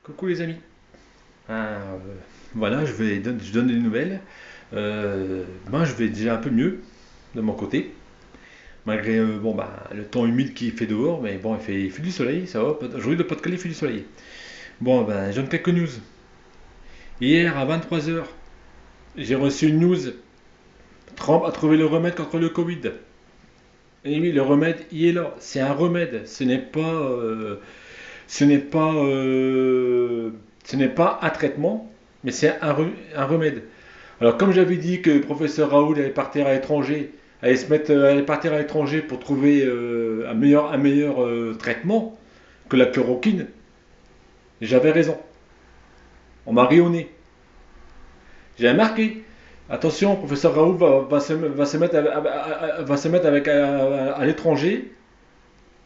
Coucou les amis. Voilà, je donne des nouvelles. Moi, je vais déjà un peu mieux de mon côté, malgré le temps humide qu'il fait dehors, mais bon, il fait du soleil, ça va. Aujourd'hui, le Pas-de-Calais, il fait du soleil. Bon, ben, je donne quelques news. Hier, à 23 heures, j'ai reçu une news. Trump a trouvé le remède contre le Covid. Et oui, le remède, il est là. C'est un remède. Ce n'est pas, ce n'est pas un traitement, mais c'est un remède. Alors, comme j'avais dit que le professeur Raoul allait partir à l'étranger, allait partir à l'étranger pour trouver un meilleur traitement que la chloroquine, j'avais raison. On m'a ri au nez. J'avais marqué. Attention, professeur Raoul va se mettre, va se mettre à l'étranger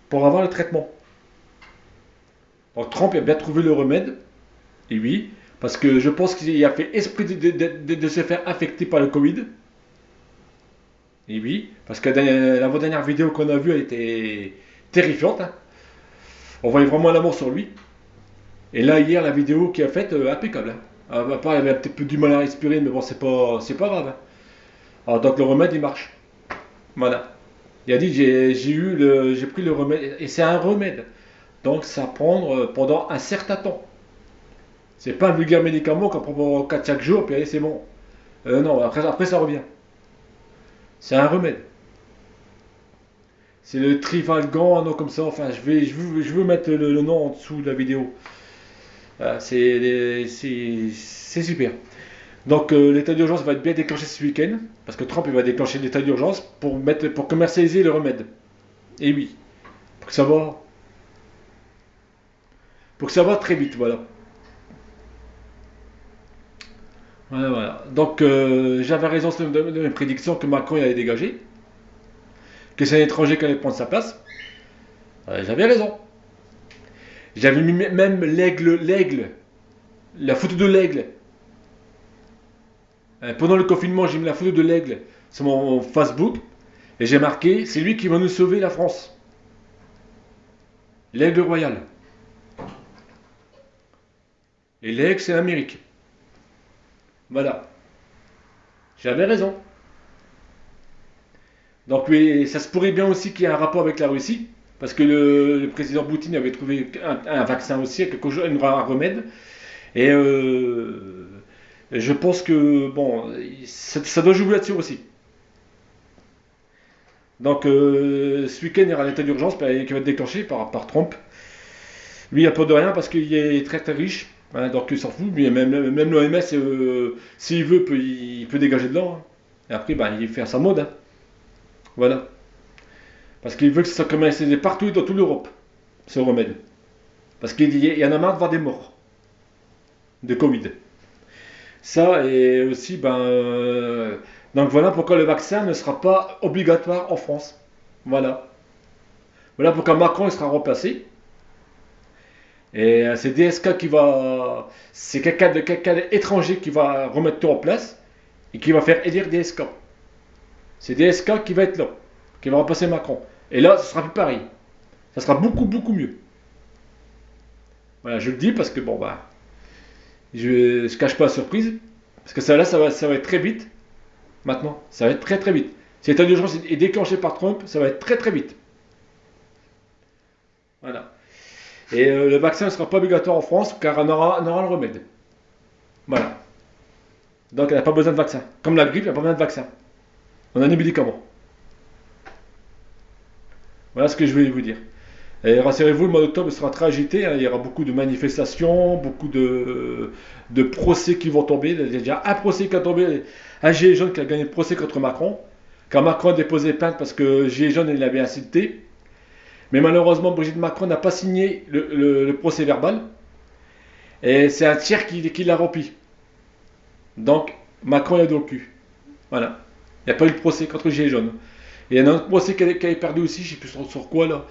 pour avoir le traitement. Donc, Trump a bien trouvé le remède, et oui, parce que je pense qu'il a fait esprit de se faire infecter par le Covid. Et oui, parce que la dernière vidéo qu'on a vue, elle était terrifiante, hein. On voyait vraiment l'amour sur lui. Et là, hier, la vidéo qu'il a faite, impeccable, hein. À part, il avait un petit peu du mal à respirer, mais bon, c'est pas grave, hein. Alors, donc le remède, il marche. Voilà. Il a dit, j'ai pris le remède, et c'est un remède. Donc, ça prend pendant un certain temps. C'est pas un vulgaire médicament qu'on prend pour 4 chaque jour, puis allez, c'est bon. Non, après, ça revient. C'est un remède. C'est le Trifalgan, un nom comme ça. Enfin, je veux mettre le nom en dessous de la vidéo. Voilà, c'est super. Donc, l'état d'urgence va être bien déclenché ce week-end. Parce que Trump il va déclencher l'état d'urgence pour commercialiser le remède. Et oui, pour que ça va, pour que ça va très vite, voilà. Voilà, voilà. Donc, j'avais raison de mes prédictions que Macron il allait dégager. Que c'est un étranger qui allait prendre sa place. J'avais raison. J'avais mis même l'aigle, la photo de l'aigle. Pendant le confinement, j'ai mis la photo de l'aigle sur mon Facebook et j'ai marqué c'est lui qui va nous sauver la France. L'aigle royal. Et l'aigle, c'est l'Amérique. Voilà. J'avais raison. Donc, oui, ça se pourrait bien aussi qu'il y ait un rapport avec la Russie, parce que le président Poutine avait trouvé un vaccin aussi, un remède. Et je pense que, bon, ça doit jouer là-dessus aussi. Donc, ce week-end, il y aura l'état d'urgence qui va être déclenché par Trump. Lui, il a peur de rien parce qu'il est très très riche. Hein, donc, il s'en fout. Mais même l'OMS, s'il veut, il peut dégager dedans, hein. Et après, ben, il fait à sa mode, hein. Voilà. Parce qu'il veut que ça soit commercialisé partout dans toute l'Europe, ce remède. Parce qu'il y en a marre de voir des morts de Covid. Ça, et aussi, donc voilà pourquoi le vaccin ne sera pas obligatoire en France. Voilà. Voilà pourquoi Macron il sera remplacé. Et c'est DSK qui va. C'est quelqu'un d'étranger qui va remettre tout en place et qui va faire élire DSK. C'est DSK qui va être là, qui va remplacer Macron. Et là, ce sera plus pareil. Ça sera beaucoup, beaucoup mieux. Voilà, je le dis parce que bon, bah, je ne cache pas la surprise. Parce que ça va être très vite. Maintenant, ça va être très, très vite. Si l'état d'urgence est déclenché par Trump, ça va être très, très vite. Voilà. Et le vaccin ne sera pas obligatoire en France car on aura le remède. Voilà. Donc elle n'a pas besoin de vaccin. Comme la grippe, elle n'a pas besoin de vaccin. On a des médicaments. Voilà ce que je voulais vous dire. Et rassurez-vous, le mois d'octobre sera très agité, hein. Il y aura beaucoup de manifestations, beaucoup de procès qui vont tomber. Il y a déjà un procès qui a tombé, un gilet jaune qui a gagné le procès contre Macron. Car Macron a déposé plainte parce que gilet jaune il l'avait insulté. Mais malheureusement, Brigitte Macron n'a pas signé le procès verbal. Et c'est un tiers qui l'a rempli. Donc, Macron est dans le cul. Voilà. Il n'y a pas eu de procès contre Gilets jaunes. Et il y a un autre procès qui a perdu aussi, je ne sais plus sur quoi là.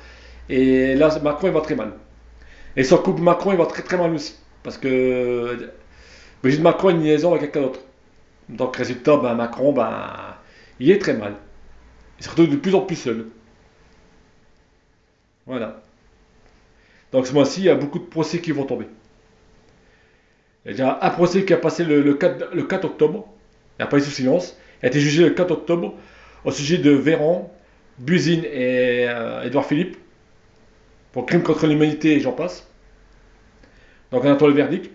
Et là, Macron, il va très mal. Et son couple Macron, il va très très mal aussi. Parce que Brigitte Macron a une liaison avec quelqu'un d'autre. Donc, résultat, Macron, il est très mal. Il se retrouve de plus en plus seul. Voilà. Donc, ce mois-ci, il y a beaucoup de procès qui vont tomber. Il y a déjà un procès qui a passé le 4 octobre. Il n'a pas eu sous silence. Il a été jugé le 4 octobre au sujet de Véran, Buzine et Édouard Philippe pour crime contre l'humanité et j'en passe. Donc on attend le verdict.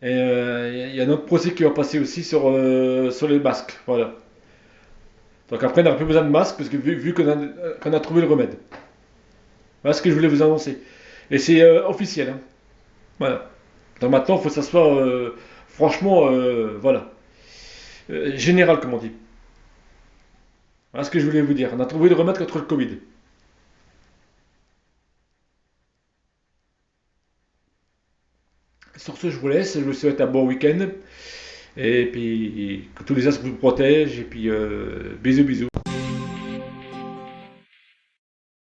Et il y a un autre procès qui va passer aussi sur les masques. Voilà. Donc après, on n'a plus besoin de masques parce que vu qu'on a trouvé le remède. Voilà ce que je voulais vous annoncer. Et c'est officiel, hein. Voilà. Donc maintenant, il faut que ça soit franchement, voilà, général, comme on dit. Voilà ce que je voulais vous dire. On a trouvé le remède contre le Covid. Sur ce, je vous laisse. Je vous souhaite un bon week-end. Et puis, que tous les astres vous protègent. Et puis, bisous, bisous.